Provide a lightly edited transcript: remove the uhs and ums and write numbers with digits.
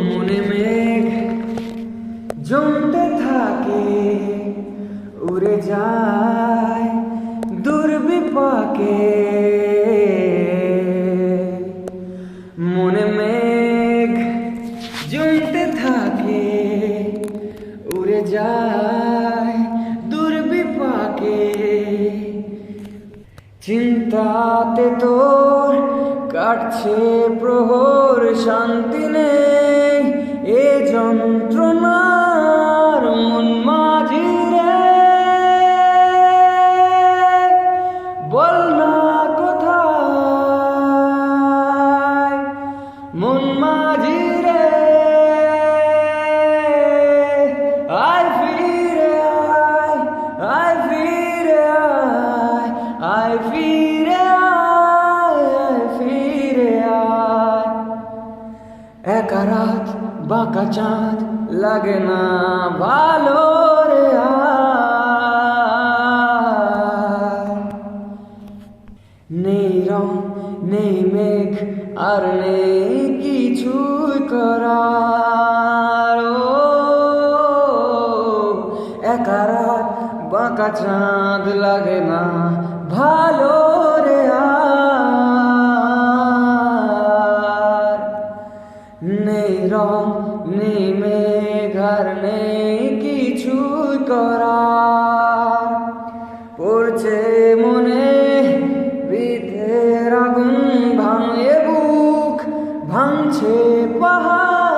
মনে মেঘ জমতে থাকে, উড়ে যায় দুর্বিপাকে। মনে মেঘ জমতে থাকে, উড়ে যায় দুর্বিপাকে। চিন্তাতে তোর কাটছে প্রহর, শান্তি নেই এ যন্ত্রণার মন মাঝি রে। বল না কোথায় মন মাঝি রে, আয় ফিরে আয়, আয় ফিরে আয়, আয় ফিরে আয়, আয় ফিরে আয়। একা রাত বাঁকা চাঁদ লাগে না ভালো রে আয়। নেই রং নেই মেঘ আর নেই কিছুই করার। একা রাত বাঁকা চাঁদ লাগে না ভালো রে আর। নেই রং নেই মেঘ আর নেই কিছুই করার। পড়ছে মনে বিধের আগুন, ভাঙে বুক ভাঙছে পাহাড়।